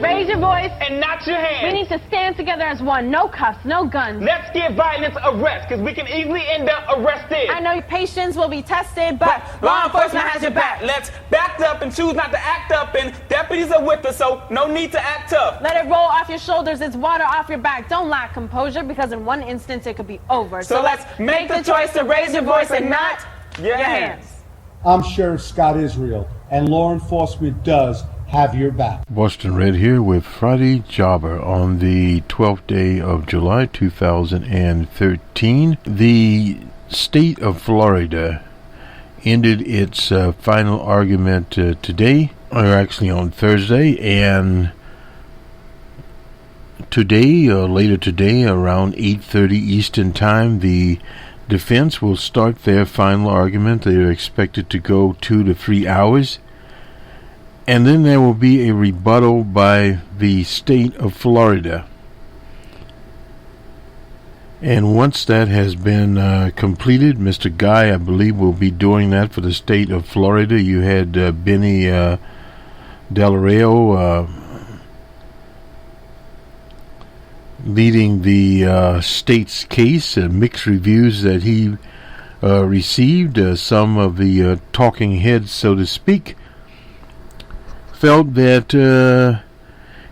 Raise your voice. And not your hands. We need to stand together as one. No cuffs, no guns. Let's give violence a rest, because we can easily end up arrested. I know your patience will be tested, but law enforcement has your back. Let's back up and choose not to act up, and deputies are with us, so no need to act tough. Let it roll off your shoulders. It's water off your back. Don't lack composure, because in one instance it could be over. So let's make the choice to raise your voice and not your hands. I'm Sheriff Scott Israel, and law enforcement does have your back. Boston Red here with Friday Jobber on the 12th day of July 2013. The state of Florida ended its final argument today, or actually on Thursday, and today, later today, around 8:30 Eastern Time, the defense will start their final argument. They are expected to go 2 to 3 hours. And then there will be a rebuttal by the state of Florida. And once that has been completed, Mr. Guy, I believe, will be doing that for the state of Florida. You had Benny Del Rio leading the state's case. Mixed reviews that he received. Some of the talking heads, so to speak, felt that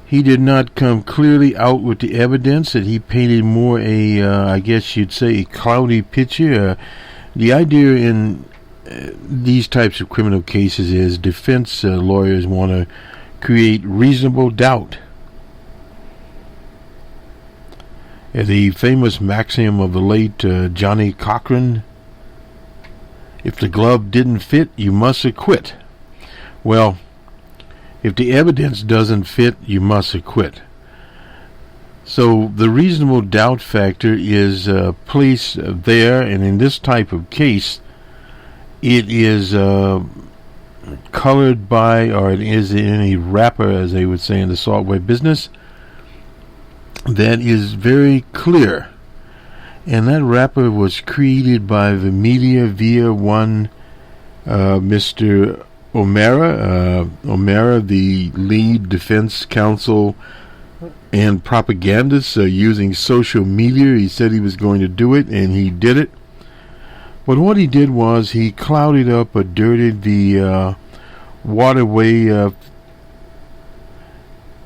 he did not come clearly out with the evidence, that he painted more I guess you'd say, a cloudy picture. The idea in these types of criminal cases is defense lawyers want to create reasonable doubt. The famous maxim of the late Johnny Cochran, if the glove didn't fit, you must acquit. Well, if the evidence doesn't fit, you must acquit. So the reasonable doubt factor is placed there, and in this type of case, it is colored by, or it is in a wrapper, as they would say in the software business, that is very clear. And that wrapper was created by the media via one Mr. O'Mara, the lead defense counsel and propagandist, using social media. He said he was going to do it, and he did it. But what he did was he clouded up or dirtied the waterway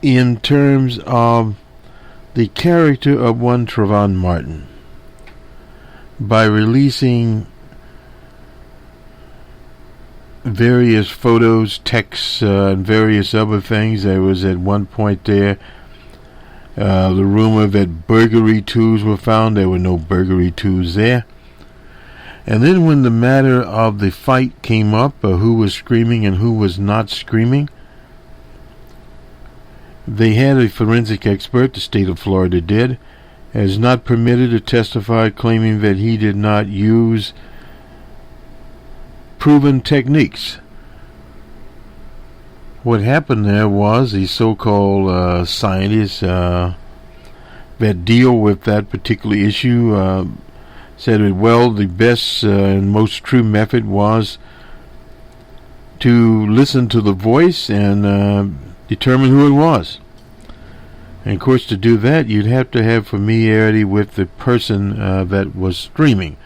in terms of the character of one Trayvon Martin by releasing various photos, texts, and various other things. There was at one point there the rumor that burglary tools were found. There were no burglary tools there. And then when the matter of the fight came up, who was screaming and who was not screaming, they had a forensic expert, the state of Florida did, is not permitted to testify, claiming that he did not use proven techniques. What happened there was the so-called scientists that deal with that particular issue said that, well, the best and most true method was to listen to the voice and determine who it was. And of course, to do that, you'd have to have familiarity with the person that was streaming.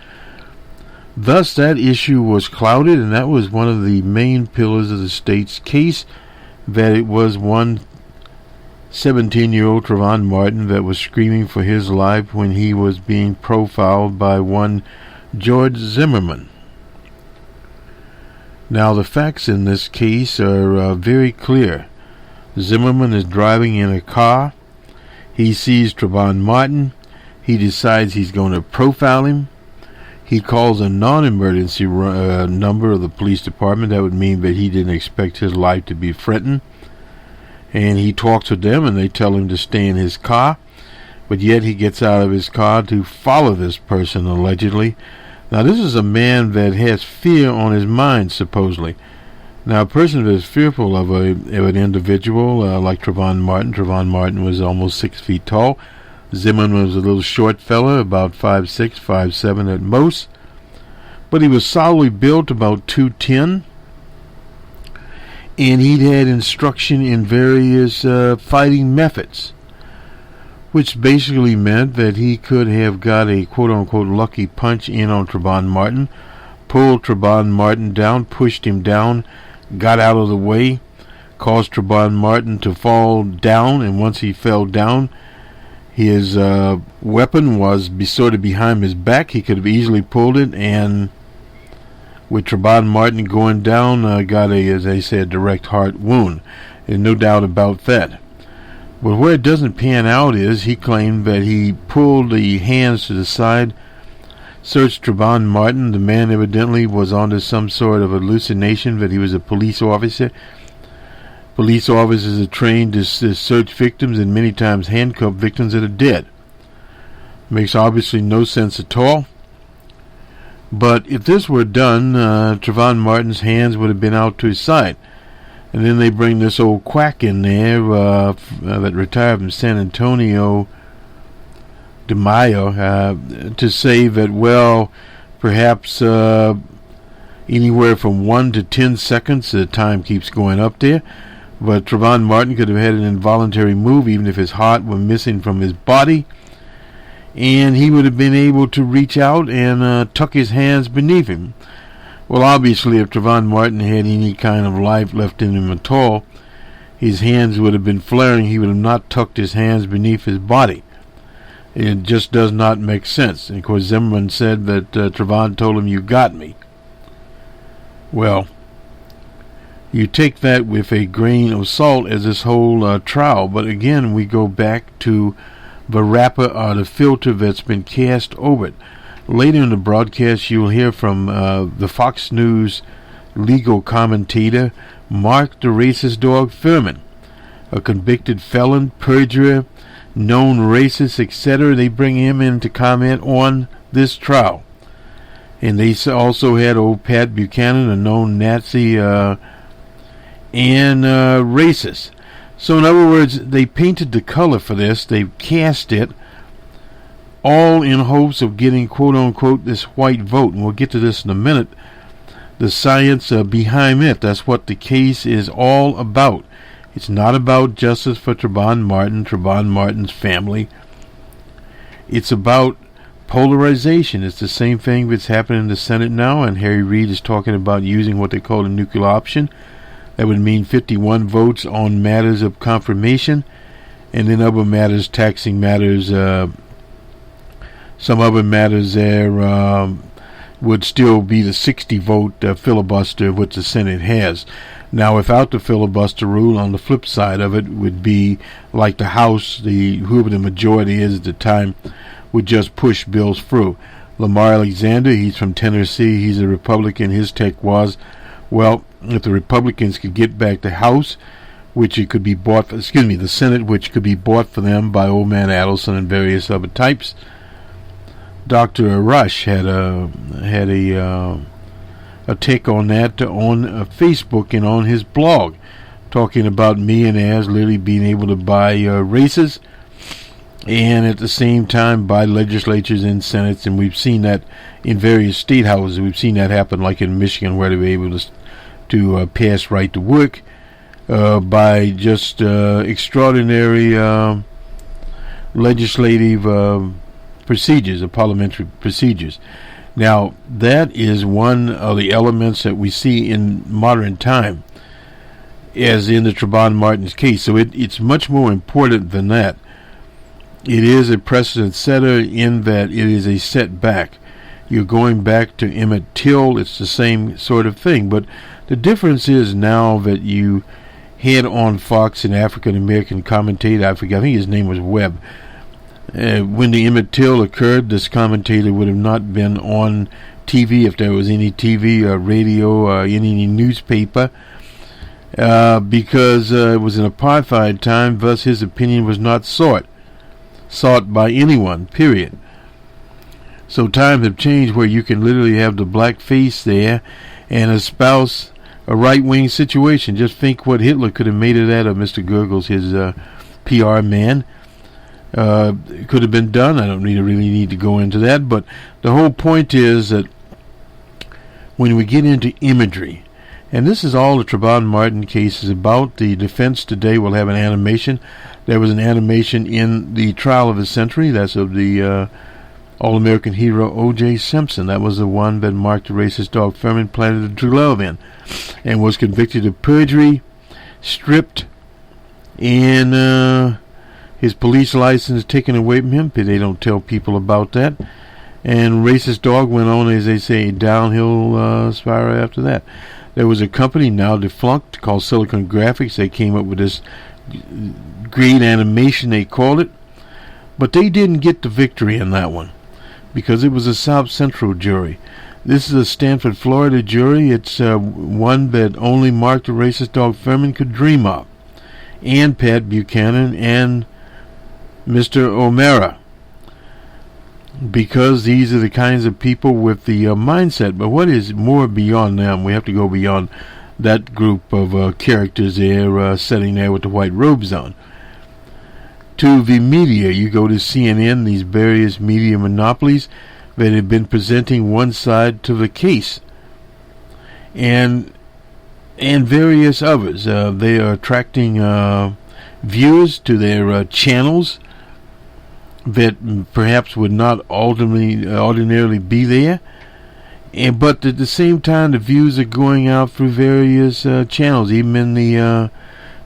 Thus, that issue was clouded, and that was one of the main pillars of the state's case, that it was one 17-year-old Trayvon Martin that was screaming for his life when he was being profiled by one George Zimmerman. Now, the facts in this case are very clear. Zimmerman is driving in a car. He sees Trayvon Martin. He decides he's going to profile him. He calls a non-emergency number of the police department. That would mean that he didn't expect his life to be threatened. And he talks with them, and they tell him to stay in his car. But yet he gets out of his car to follow this person, allegedly. Now, this is a man that has fear on his mind, supposedly. Now, a person that is fearful of an individual like Trayvon Martin was almost 6 feet tall. Zimmerman was a little short fella, about 5'6", 5'7" at most. But he was solidly built, about 210. and he'd had instruction in various fighting methods, which basically meant that he could have got a quote-unquote lucky punch in on Trayvon Martin, pulled Trayvon Martin down, pushed him down, got out of the way, caused Trayvon Martin to fall down, and once he fell down, his weapon was sort of behind his back. He could have easily pulled it, and with Trayvon Martin going down, got a, as they say, a direct heart wound. There's no doubt about that. But where it doesn't pan out is he claimed that he pulled the hands to the side, searched Trayvon Martin. The man evidently was under some sort of hallucination that he was a police officer. Police officers are trained to search victims and many times handcuff victims that are dead. Makes obviously no sense at all. But if this were done, Trayvon Martin's hands would have been out to his side. And then they bring this old quack in there that retired from San Antonio, de Mayo, to say that, well, perhaps anywhere from 1 to 10 seconds, the time keeps going up there. But Trayvon Martin could have had an involuntary move even if his heart were missing from his body. And he would have been able to reach out and tuck his hands beneath him. Well, obviously, if Trayvon Martin had any kind of life left in him at all, his hands would have been flaring. He would have not tucked his hands beneath his body. It just does not make sense. And of course, Zimmerman said that Trayvon told him, "You got me." Well, you take that with a grain of salt as this whole trial. But again, we go back to the wrapper or the filter that's been cast over it. Later in the broadcast, you'll hear from the Fox News legal commentator, Mark the Racist Dog Furman, a convicted felon, perjurer, known racist, etc. They bring him in to comment on this trial. And they also had old Pat Buchanan, a known Nazi and racist. So in other words, they painted the color for this. They cast it all in hopes of getting quote-unquote this white vote. And we'll get to this in a minute. The science behind it. That's what the case is all about. It's not about justice for Trayvon Martin, Trayvon Martin's family. It's about polarization. It's the same thing that's happening in the Senate now, and Harry Reid is talking about using what they call a nuclear option. That would mean 51 votes on matters of confirmation, and then other matters, taxing matters, some other matters there would still be the 60-vote filibuster which the Senate has. Now, without the filibuster rule, on the flip side of it would be like the House, whoever the majority is at the time, would just push bills through. Lamar Alexander, he's from Tennessee, he's a Republican. His take was, well, if the Republicans could get back the House, which it could be bought for, the Senate, which could be bought for them by old man Adelson and various other types. Dr. Rush had a take on that on Facebook and on his blog, talking about millionaires literally being able to buy races and at the same time buy legislatures and senates, and we've seen that in various state houses. We've seen that happen, like in Michigan, where they were able to pass right to work by just extraordinary legislative procedures, or parliamentary procedures. Now, that is one of the elements that we see in modern time, as in the Trayvon Martin's case. So it's much more important than that. It is a precedent setter in that it is a setback. You're going back to Emmett Till. It's the same sort of thing. But the difference is now that you had on Fox an African-American commentator, I think his name was Webb. When the Emmett Till occurred, this commentator would have not been on TV, if there was any TV or radio or any newspaper, because it was an apartheid time, thus his opinion was not sought by anyone, period. So times have changed where you can literally have the black face there and espouse a right-wing situation. Just think what Hitler could have made of that, of Mr. Goebbels, his PR man. It could have been done. I don't really need to go into that, but the whole point is that when we get into imagery And this is all the Trayvon Martin case is about. The defense today will have an animation. There was an animation in the trial of the century. That's of the All-American hero O.J. Simpson. That was the one that Mark the Racist Dog Furman planted the true love in, and was convicted of perjury, stripped, and his police license taken away from him. They don't tell people about that. And Racist Dog went on, as they say, downhill spiral after that. There was a company now defunct called Silicon Graphics. They came up with this great animation, they called it. But they didn't get the victory in that one because it was a South Central jury. This is a Stanford, Florida jury. It's one that only Mark the Racist Dog Furman could dream of. And Pat Buchanan and Mr. O'Mara. Because these are the kinds of people with the mindset. But what is more beyond them? We have to go beyond that group of characters there sitting there with the white robes on. To the media, you go to CNN, these various media monopolies that have been presenting one side to the case. And various others. They are attracting viewers to their channels that perhaps would not ordinarily be there, but at the same time the views are going out through various channels. Even in the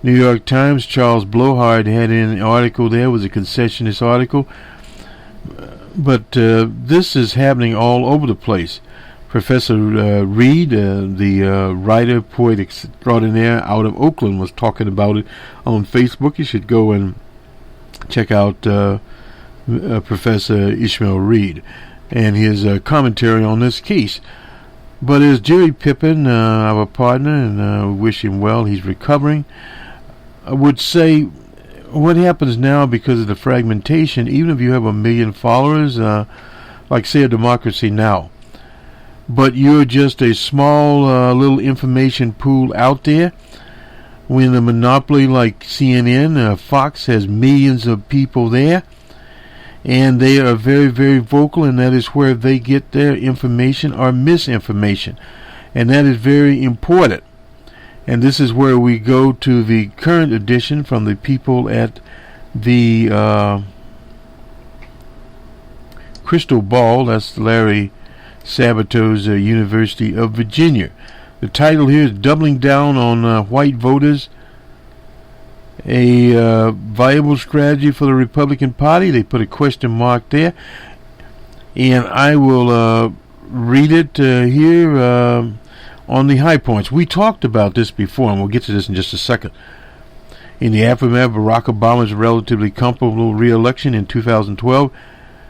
New York Times, Charles Blowhard had an article there, was a concessionist article, but this is happening all over the place. Professor Reed, the writer, poet extraordinaire out of Oakland, was talking about it on Facebook. You should go and check out Professor Ishmael Reed and his commentary on this case. But as Jerry Pippin, our partner, and wish him well, he's recovering, would say, what happens now because of the fragmentation, even if you have 1 million followers, like say a Democracy Now!, but you're just a small little information pool out there, when a monopoly like CNN, Fox has millions of people there, and they are very, very vocal, and that is where they get their information or misinformation. And that is very important. And this is where we go to the current edition from the people at the Crystal Ball. That's Larry Sabato's University of Virginia. The title here is Doubling Down on White Voters, a viable strategy for the Republican Party. They put a question mark there, and I will read it here on the high points. We talked about this before, and we'll get to this in just a second. In the aftermath of Barack Obama's relatively comfortable re-election in 2012,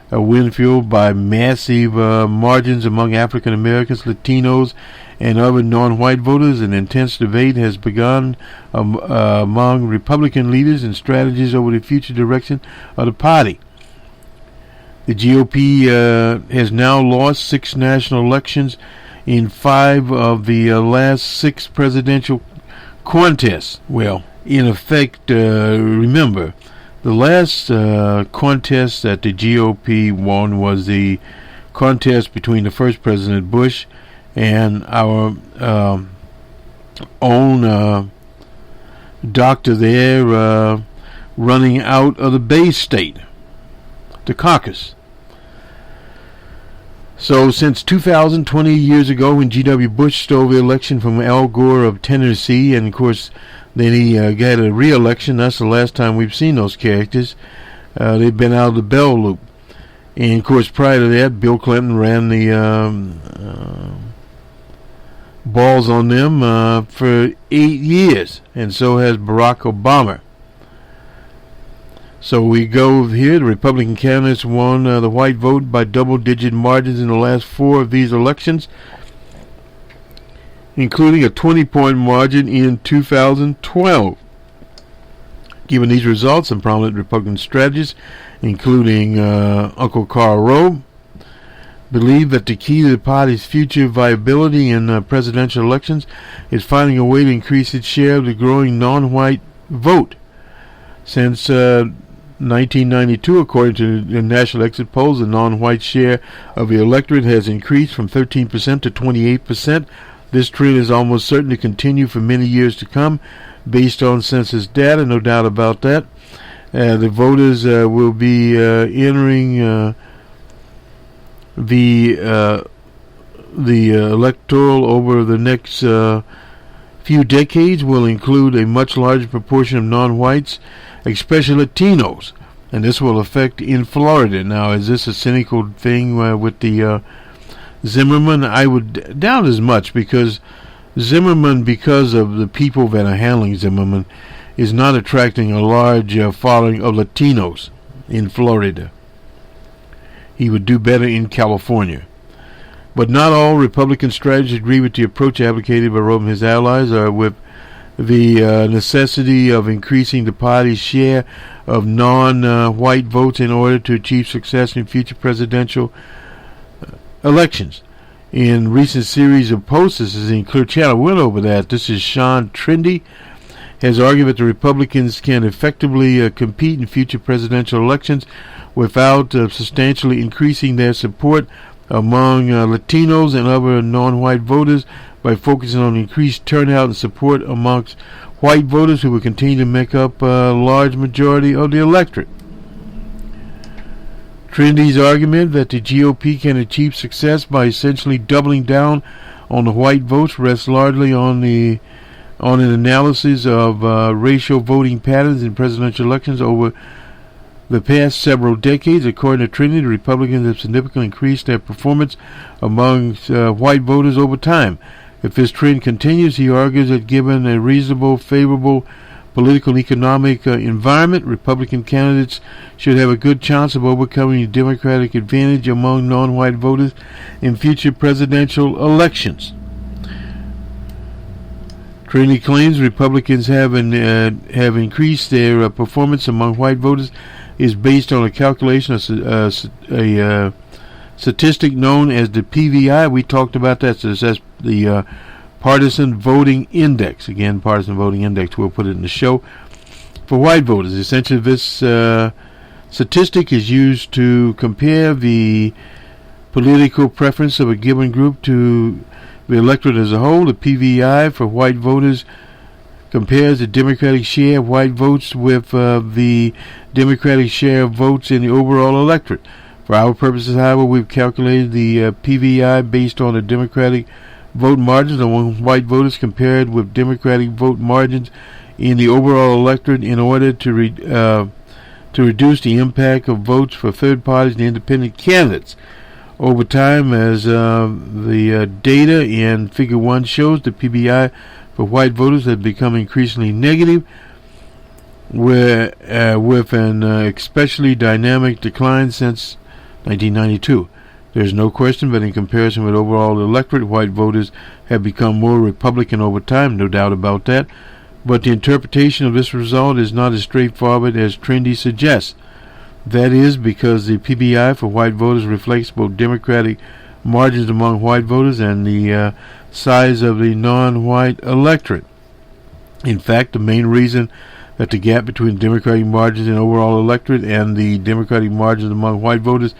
a win fueled by massive margins among African Americans, Latinos, and other non-white voters, an intense debate has begun among Republican leaders and strategies over the future direction of the party. The GOP has now lost 6 national elections in 5 of the last 6 presidential contests. Well, in effect, remember, the last contest that the GOP won was the contest between the first President Bush and our own doctor there running out of the Bay State, the caucus. So since 2020 years ago, when G.W. Bush stole the election from Al Gore of Tennessee, and of course then he got a re-election, that's the last time we've seen those characters. They've been out of the bell loop. And of course prior to that, Bill Clinton ran the balls on them for 8 years, and so has Barack Obama. So we go here, the Republican candidates won the white vote by double-digit margins in the last 4 of these elections, including a 20-point margin in 2012. Given these results, some prominent Republican strategists, including Uncle Karl Rove, believe that the key to the party's future viability in presidential elections is finding a way to increase its share of the growing non-white vote. Since 1992, according to the national exit polls, the non-white share of the electorate has increased from 13% to 28%. This trend is almost certain to continue for many years to come, based on census data, no doubt about that. The voters will be entering the electoral over the next few decades will include a much larger proportion of non-whites, especially Latinos, and this will affect in Florida. Now, is this a cynical thing with the Zimmerman? I would doubt as much, because Zimmerman, because of the people that are handling Zimmerman, is not attracting a large following of Latinos in Florida. He would do better in California. But not all Republican strategists agree with the approach advocated by Rove and his allies, or with the necessity of increasing the party's share of non-white votes in order to achieve success in future presidential elections. In recent series of posts, this is in Clear Channel, we went over that. This is Sean Trendy, has argued that the Republicans can effectively compete in future presidential elections without substantially increasing their support among Latinos and other non-white voters by focusing on increased turnout and support amongst white voters who will continue to make up a large majority of the electorate. Trendy's argument that the GOP can achieve success by essentially doubling down on the white votes rests largely on an analysis of racial voting patterns in presidential elections over the past several decades. According to Trendy, the Republicans have significantly increased their performance among white voters over time. If this trend continues, he argues that given a reasonable, favorable political and economic environment, Republican candidates should have a good chance of overcoming the Democratic advantage among non-white voters in future presidential elections. Trendy claims Republicans have increased their performance among white voters is based on a calculation of a statistic known as the PVI. We talked about that. So that's the Partisan Voting Index. Again, Partisan Voting Index. We'll put it in the show. For white voters, essentially this statistic is used to compare the political preference of a given group to the electorate as a whole. The PVI for white voters compares the Democratic share of white votes with the Democratic share of votes in the overall electorate. For our purposes, however, we've calculated the PVI based on the Democratic vote margins among white voters compared with Democratic vote margins in the overall electorate in order to reduce the impact of votes for third parties and independent candidates. Over time, as the data in Figure 1 shows, the PVI for white voters has become increasingly negative, with an especially dynamic decline since 1992. There's no question that in comparison with overall electorate, white voters have become more Republican over time, no doubt about that. But the interpretation of this result is not as straightforward as Trendy suggests. That is because the PVI for white voters reflects both Democratic margins among white voters and the size of the non-white electorate. In fact, the main reason that the gap between the Democratic margins in overall electorate and the Democratic margins among white voters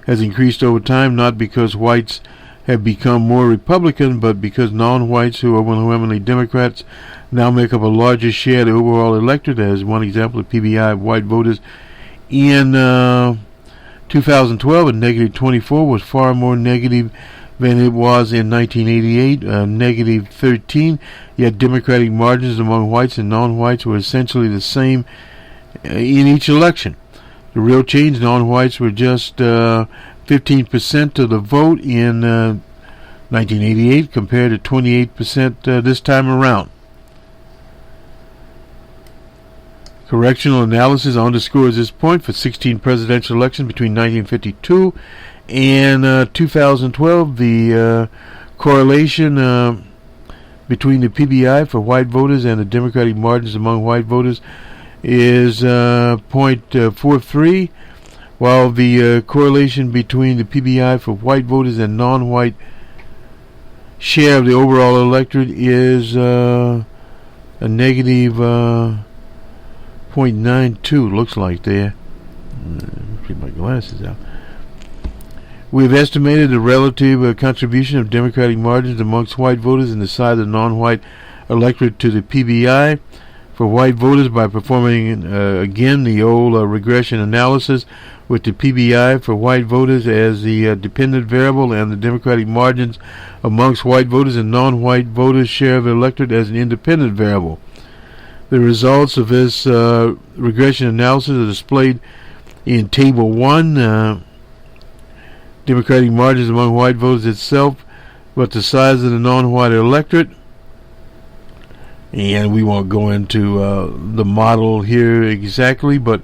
has increased over time, not because whites have become more Republican, but because non-whites who are overwhelmingly Democrats now make up a larger share of the overall electorate. As one example, the PVI of white voters in 2012 at negative 24 was far more negative than it was in 1988, negative 13, yet Democratic margins among whites and non-whites were essentially the same in each election. The real change, non-whites were just 15% of the vote in 1988 compared to 28% this time around. Correctional analysis underscores this point. For 16 presidential elections between 1952 and 2012, the correlation between the PVI for white voters and the Democratic margins among white voters is 0.43, while the correlation between the PVI for white voters and non-white share of the overall electorate is a negative 0.92, looks like there. Keep my glasses out. We've estimated the relative contribution of Democratic margins amongst white voters and the size of the non-white electorate to the PBI for white voters by performing again the old regression analysis with the PBI for white voters as the dependent variable and the Democratic margins amongst white voters and non-white voters' share of the electorate as an independent variable. The results of this regression analysis are displayed in Table 1, Democratic margins among white voters itself, but the size of the non-white electorate. And we won't go into the model here exactly, but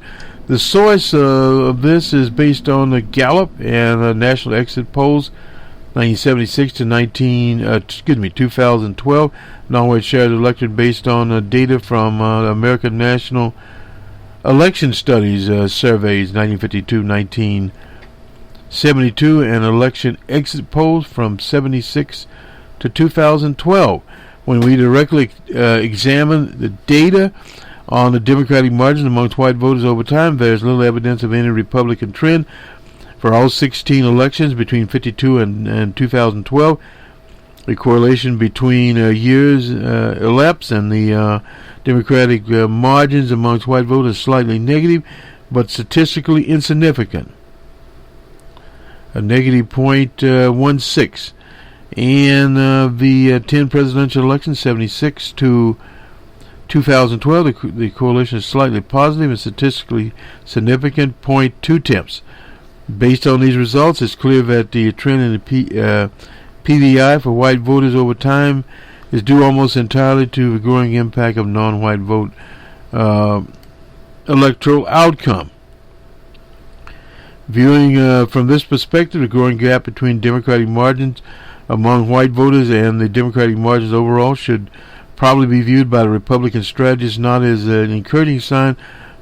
the source of this is based on the Gallup and national exit polls, 1976 to 2012. Non-white shares elected based on data from American National Election Studies surveys, 1952-1972, and election exit polls from 76 to 2012. When we directly examine the data on the Democratic margins amongst white voters over time, there's little evidence of any Republican trend. For all 16 elections between 52 and 2012, the correlation between years elapsed and the Democratic margins amongst white voters is slightly negative, but statistically insignificant. A negative 0.16. In the 10 presidential elections, 76 to 2012, the correlation is slightly positive and statistically significant, 0.2 tenths. Based on these results, it's clear that the trend in the PVI for white voters over time is due almost entirely to the growing impact of non-white vote electoral outcome. Viewing from this perspective, the growing gap between Democratic margins among white voters and the Democratic margins overall should probably be viewed by the Republican strategists not as an encouraging sign,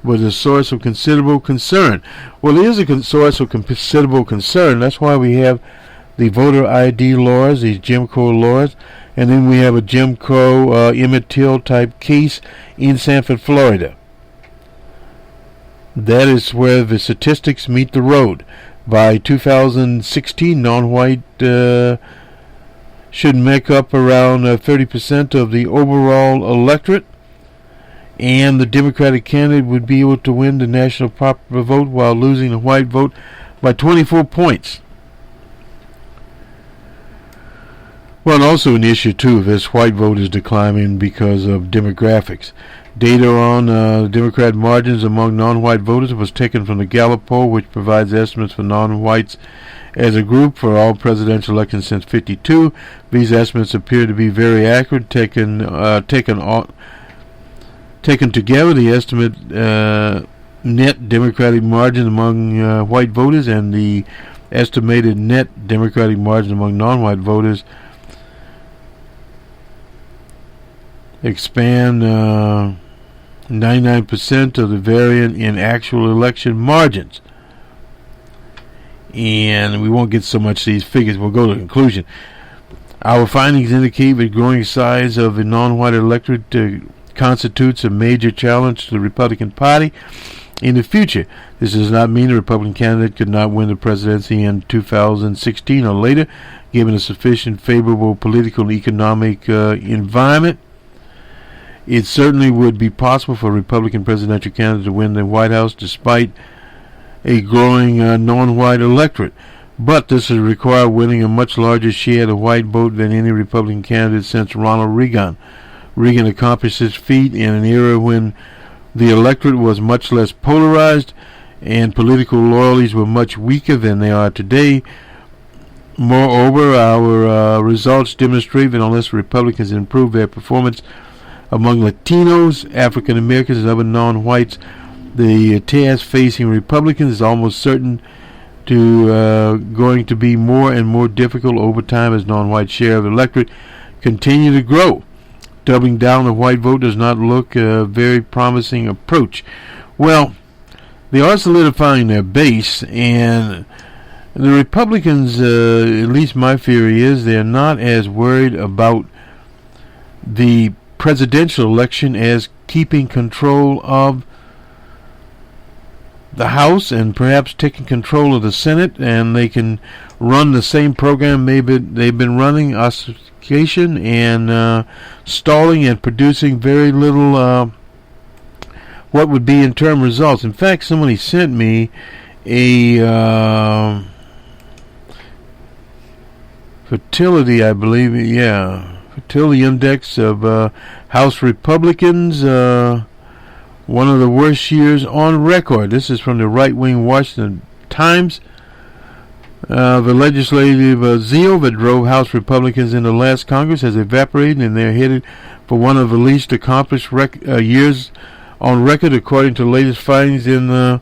but a source of considerable concern. Well, it is a source of considerable concern. That's why we have the voter ID laws, these Jim Crow laws, and then we have a Jim Crow Emmett Till type case in Sanford, Florida. That is where the statistics meet the road. By 2016, non-white should make up around 30% of the overall electorate, and the Democratic candidate would be able to win the national popular vote while losing the white vote by 24 points. Well, also an issue too, this white vote is declining because of demographics. Data on Democrat margins among non-white voters was taken from the Gallup poll, which provides estimates for non-whites as a group for all presidential elections since '52. These estimates appear to be very accurate. Taken together, the estimate net Democratic margin among white voters and the estimated net Democratic margin among non-white voters expand 99% of the variance in actual election margins. And we won't get so much these figures. We'll go to the conclusion. Our findings indicate the growing size of the non-white electorate constitutes a major challenge to the Republican Party in the future. This does not mean the Republican candidate could not win the presidency in 2016 or later, given a sufficient favorable political and economic environment. It certainly would be possible for a Republican presidential candidate to win the White House despite a growing non-white electorate. But this would require winning a much larger share of the white vote than any Republican candidate since Ronald Reagan. Reagan accomplished this feat in an era when the electorate was much less polarized and political loyalties were much weaker than they are today. Moreover, our results demonstrate that unless Republicans improve their performance among Latinos, African Americans, and other non-whites, the task facing Republicans is almost certain to going to be more and more difficult over time as non-white share of the electorate continue to grow. Doubling down the white vote does not look a very promising approach. Well, they are solidifying their base, and the Republicans, at least my theory is, they're not as worried about the presidential election as keeping control of the House and perhaps taking control of the Senate, and they can run the same program maybe they've been running, ossification and stalling and producing very little what would be interim results. In fact, somebody sent me a fertility, I believe, fertility index of House Republicans, one of the worst years on record. This is from the right-wing Washington Times. The legislative zeal that drove House Republicans in the last Congress has evaporated, and they're headed for one of the least accomplished years on record, according to the latest findings in the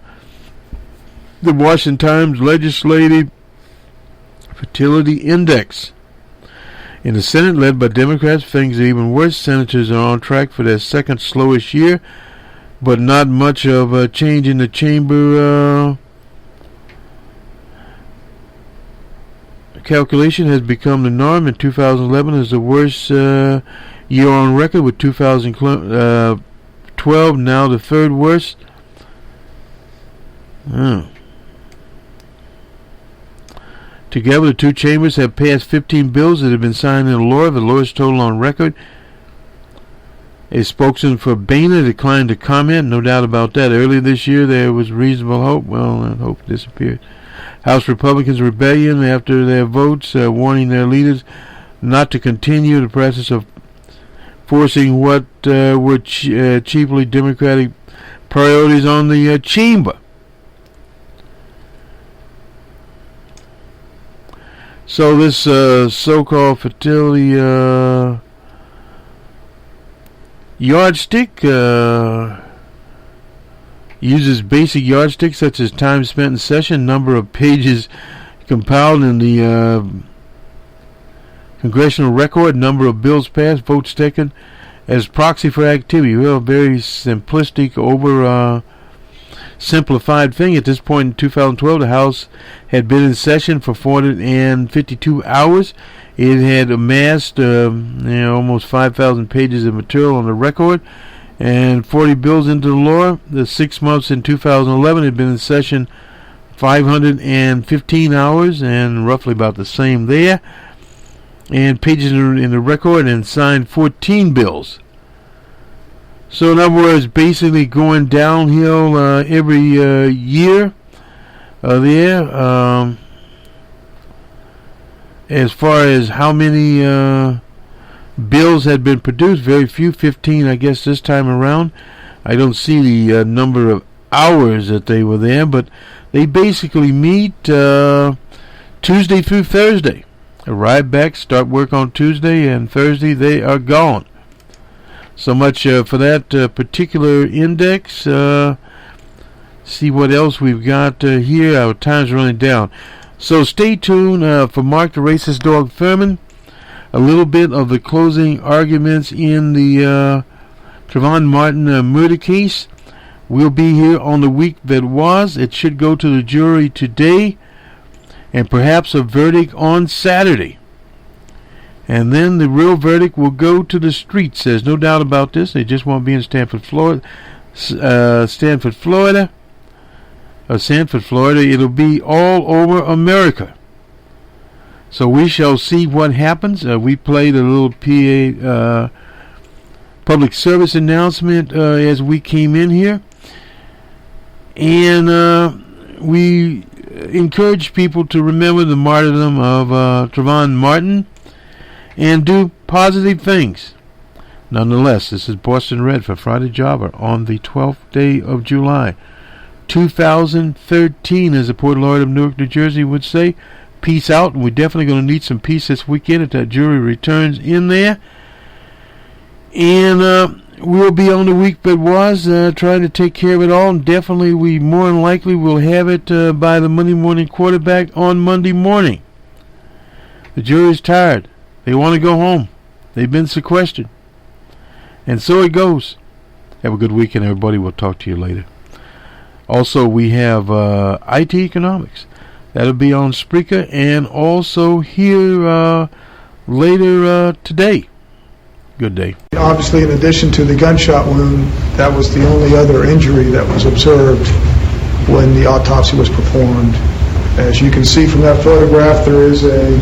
Washington Times Legislative Fertility Index. In the Senate, led by Democrats, things are even worse. Senators are on track for their second slowest year, but not much of a change in the chamber. Calculation has become the norm. In 2011 is the worst year on record, with 2012 now the third worst. Together, the two chambers have passed 15 bills that have been signed into law, the lowest total on record. A spokesman for Boehner declined to comment, no doubt about that. Earlier this year, there was reasonable hope. Well, that hope disappeared. House Republicans' rebellion after their votes, warning their leaders not to continue the process of forcing what were chiefly Democratic priorities on the chamber. So this so-called fertility yardstick uses basic yardsticks such as time spent in session, number of pages compiled in the congressional record, number of bills passed, votes taken as proxy for activity. Well, very simplistic, over simplified thing. At this point in 2012, the House had been in session for 452 hours. It had amassed almost 5,000 pages of material on the record and 40 bills into the law. The 6 months in 2011 had been in session 515 hours, and roughly about the same there, and pages in the record, and signed 14 bills. So in other words, basically going downhill every year there. As far as how many bills had been produced, very few, 15 I guess this time around. I don't see the number of hours that they were there, but they basically meet Tuesday through Thursday. Arrive back, start work on Tuesday, and Thursday they are gone. So much for that particular index. See what else we've got here. Our time's running down. So stay tuned for Mark the Racist Dog Thurman. A little bit of the closing arguments in the Trayvon Martin murder case. We'll be here on the week that was. It should go to the jury today, and perhaps a verdict on Saturday. And then the real verdict will go to the streets. There's no doubt about this. They just won't be in Sanford, Florida. It'll be all over America. So we shall see what happens. We played a little PA public service announcement as we came in here. And we encourage people to remember the martyrdom of Trayvon Martin and do positive things. Nonetheless, this is Boston Red for Friday Jobber on the 12th day of July, 2013, as the Port Laureate of Newark, New Jersey would say. Peace out, and we're definitely going to need some peace this weekend if that jury returns in there. And we'll be on the week that was, trying to take care of it all, and definitely we more than likely will have it by the Monday morning quarterback on Monday morning. The jury's tired. They want to go home. They've been sequestered. And so it goes. Have a good weekend, everybody. We'll talk to you later. Also, we have IT Economics. That'll be on Spreaker and also here later today. Good day. Obviously, in addition to the gunshot wound, that was the only other injury that was observed when the autopsy was performed. As you can see from that photograph, there is a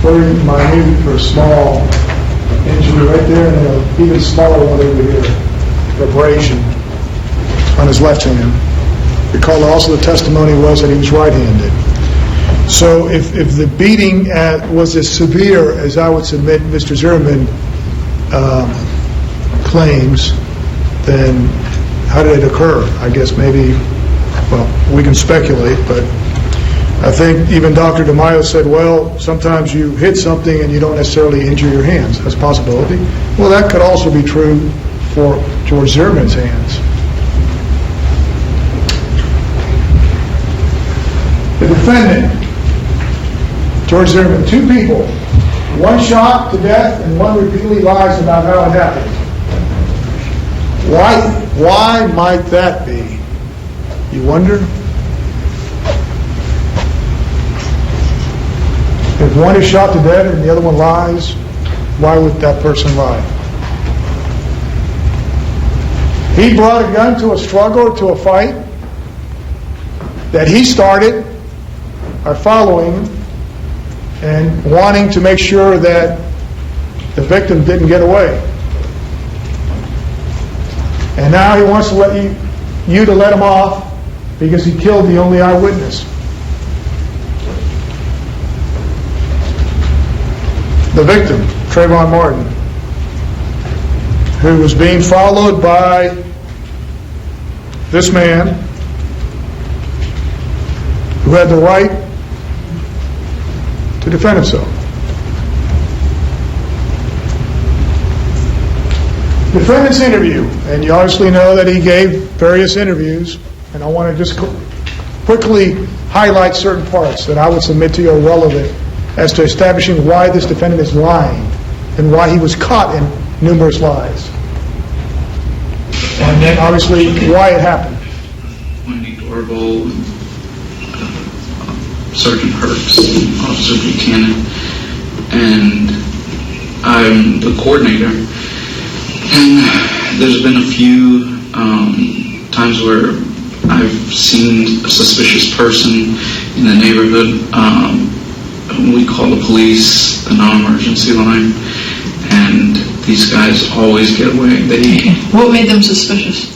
very minute or small injury right there, and an even smaller one over here, abrasion on his left hand. Recall also the testimony was that he was right-handed. So if the beating was as severe as I would submit Mr. Zimmerman claims, then how did it occur? I guess maybe, well, we can speculate, but I think even Dr. DeMaio said, well, sometimes you hit something and you don't necessarily injure your hands. That's a possibility. Well, that could also be true for George Zimmerman's hands. The defendant, George Zimmerman, two people, one shot to death and one repeatedly lies about how it happened. Why might that be? You wonder? If one is shot to death and the other one lies, why would that person lie? He brought a gun to a struggle or to a fight that he started by following him and wanting to make sure that the victim didn't get away. And now he wants to let you to let him off because he killed the only eyewitness. The victim, Trayvon Martin, who was being followed by this man who had the right to defend himself. Defendant's interview, and you obviously know that he gave various interviews, and I want to just quickly highlight certain parts that I would submit to you are relevant as to establishing why this defendant is lying and why he was caught in numerous lies. And then obviously why it happened. Wendy Dorval, Sergeant Perks, Officer Buchanan, and I'm the coordinator. And there's been a few times where I've seen a suspicious person in the neighborhood. We call the police, the non-emergency line, and these guys always get away. What made them suspicious?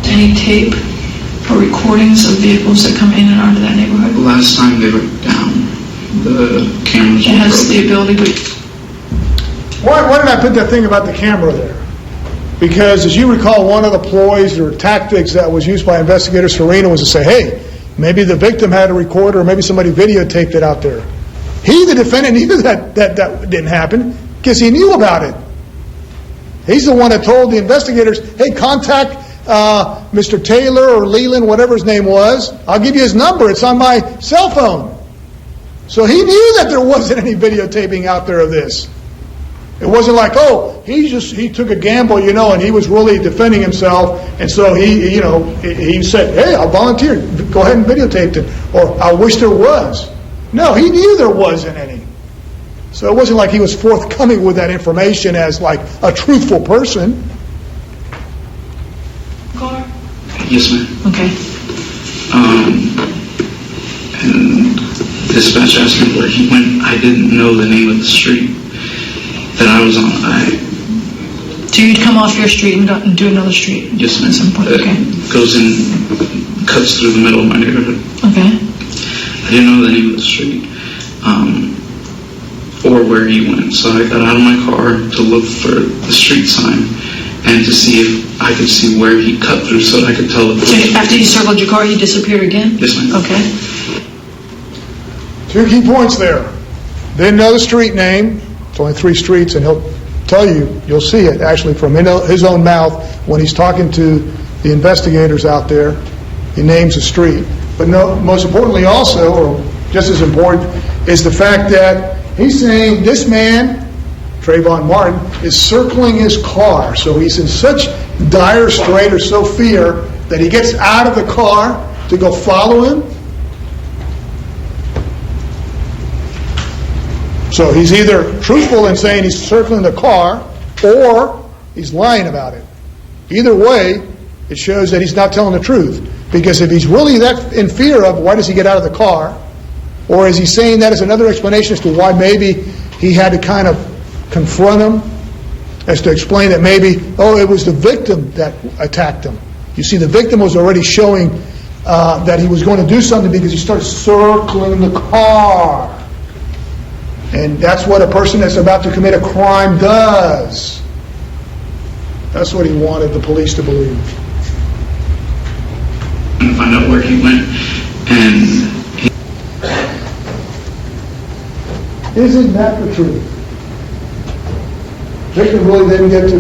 Any tape or recordings of vehicles that come in and out of that neighborhood? Last time they were down, the cameras were It has broken. the ability to... Why did I put that thing about the camera there? Because as you recall, one of the ploys or tactics that was used by investigator Serena was to say, hey, maybe the victim had a recorder or maybe somebody videotaped it out there. He, the defendant, knew that didn't happen because he knew about it. He's the one that told the investigators, hey, contact Mr. Taylor or Leland, whatever his name was. I'll give you his number. It's on my cell phone. So he knew that there wasn't any videotaping out there of this. It wasn't like, oh, he took a gamble, and he was really defending himself, and so he said, hey, I'll volunteer. Go ahead and videotape it. Or I wish there was. No, he knew there wasn't any. So it wasn't like he was forthcoming with that information as like a truthful person. Caller? Yes, ma'am. Okay. And dispatch asked me where he went. I didn't know the name of the street that I was on. So you'd come off your street and do another street? Yes, ma'am. At some point, okay. Goes in, cuts through the middle of my neighborhood. Okay. I didn't know the name of the street or where he went. So I got out of my car to look for the street sign and to see if I could see where he cut through so that I could tell the police. So after you circled your car, he disappeared again? Yes, ma'am. Okay. 2 key points there. Didn't know the street name. It's only 3 streets, and he'll tell you'll see it actually from his own mouth when he's talking to the investigators out there. He names a street. But no, most importantly also, or just as important, is the fact that he's saying this man, Trayvon Martin, is circling his car. So he's in such dire strait or so fear that he gets out of the car to go follow him. So he's either truthful in saying he's circling the car, or he's lying about it. Either way, it shows that he's not telling the truth. Because if he's really that in fear of, why does he get out of the car? Or is he saying that as another explanation as to why maybe he had to kind of confront him, as to explain that maybe, it was the victim that attacked him. You see, the victim was already showing that he was going to do something because he started circling the car. And that's what a person that's about to commit a crime does. That's what he wanted the police to believe. And find out where he went. And isn't that the truth? Victim really didn't get to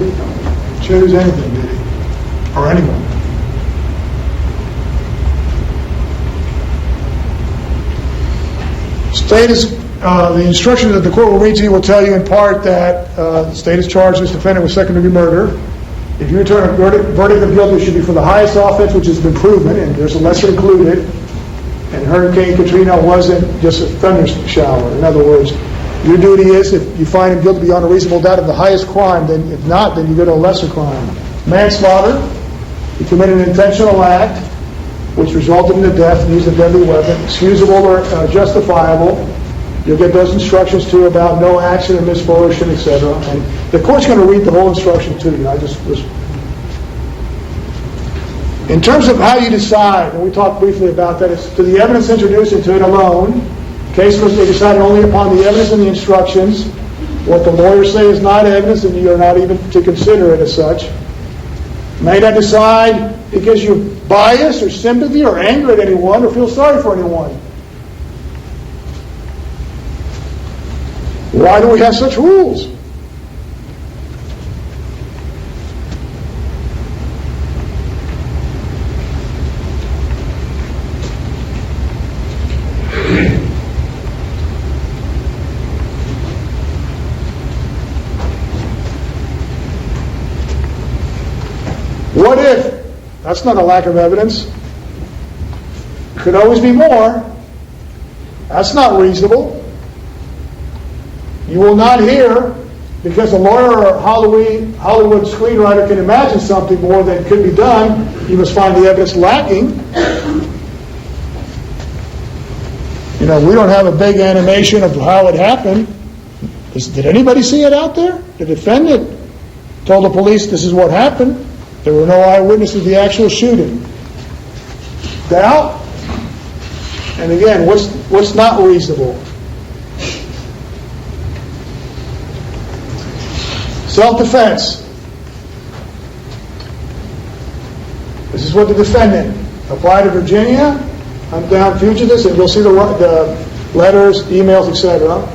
choose anything, did he? Or anyone? State is, the instructions that the court will read to you will tell you in part that the state has charged this defendant with second-degree murder. If you return a verdict of guilty, it should be for the highest offense which has been proven, and there's a lesser included. And Hurricane Katrina wasn't just a thunder shower. In other words, your duty is, if you find him guilty beyond a reasonable doubt of the highest crime, then if not, then you go to a lesser crime. Manslaughter, he committed an intentional act which resulted in the death and used a deadly weapon, excusable or justifiable. You'll get those instructions too about no accident, misfortune, etc. And the court's going to read the whole instruction to you. In terms of how you decide, and we talked briefly about that, it's to the evidence introduced into it alone. Case must be decided only upon the evidence and the instructions. What the lawyers say is not evidence, and you are not even to consider it as such. May not decide because you're biased or sympathy or angry at anyone or feel sorry for anyone. Why do we have such rules? What if? That's not a lack of evidence. Could always be more. That's not reasonable. You will not hear, because a lawyer or Hollywood screenwriter can imagine something more that could be done. You must find the evidence lacking. We don't have a big animation of how it happened. Did anybody see it out there? The defendant told the police this is what happened. There were no eyewitnesses to the actual shooting. Doubt? And again, what's not reasonable? Self-defense. This is what the defendant applied to Virginia. I'm down fugitives, and you'll see the letters, emails, etc.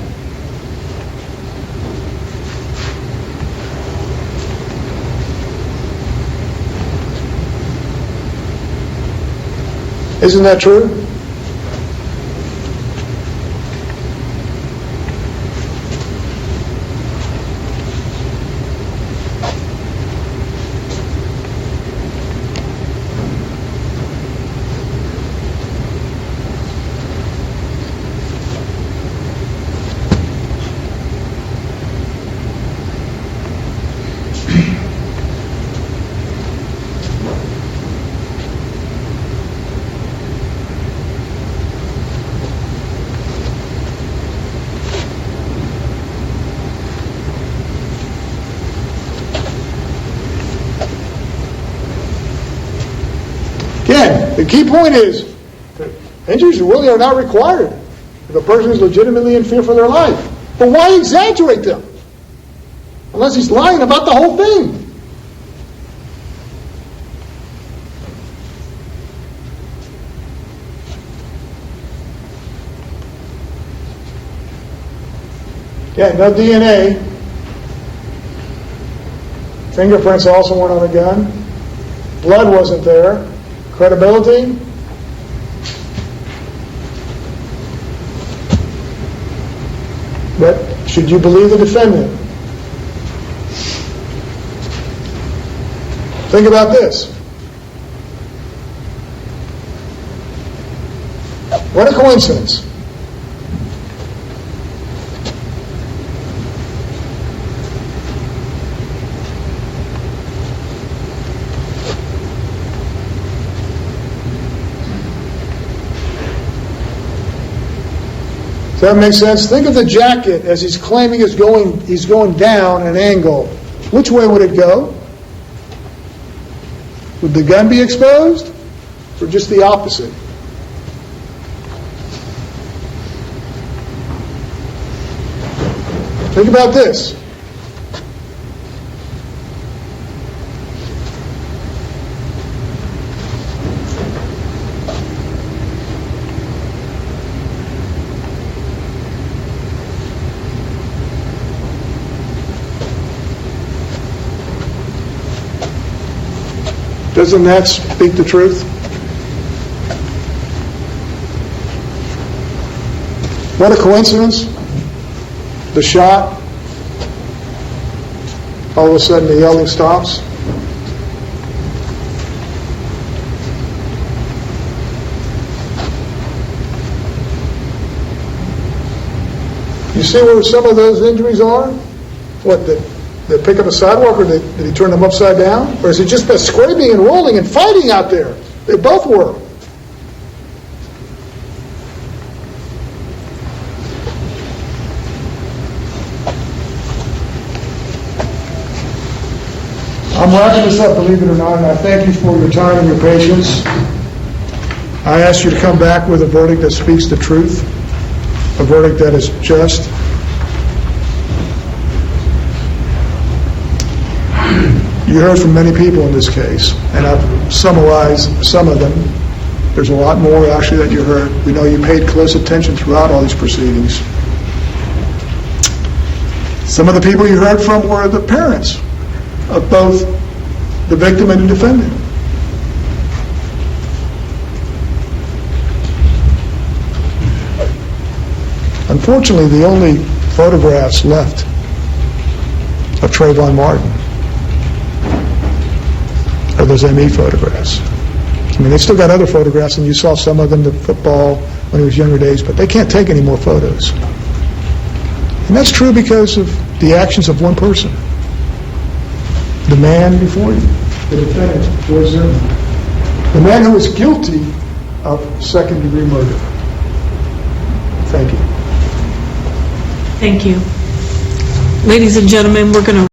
Isn't that true? Again, the key point is that injuries really are not required if a person is legitimately in fear for their life. But why exaggerate them? Unless he's lying about the whole thing. Yeah, no DNA. Fingerprints also weren't on the gun. Blood wasn't there. Credibility? But should you believe the defendant? Think about this. What a coincidence. Does that make sense? Think of the jacket as he's claiming he's going down an angle. Which way would it go? Would the gun be exposed? Or just the opposite? Think about this. Doesn't that speak the truth? What a coincidence. The shot, all of a sudden the yelling stops. You see where some of those injuries are? What, did they pick up a sidewalk, or did he turn them upside down? Or is it just by scraping and rolling and fighting out there? They both were. I'm wrapping this up, believe it or not, and I thank you for your time and your patience. I ask you to come back with a verdict that speaks the truth, a verdict that is just. You heard from many people in this case, and I've summarized some of them. There's a lot more, actually, that you heard. We know you paid close attention throughout all these proceedings. Some of the people you heard from were the parents of both the victim and the defendant. Unfortunately, the only photographs left of Trayvon Martin are those ME photographs. I mean, they still got other photographs, and you saw some of them, the football when he was younger days, but they can't take any more photos. And that's true because of the actions of one person. The man before you, the defendant, George Zimmerman. The man who was guilty of second-degree murder. Thank you. Thank you. Ladies and gentlemen, we're going to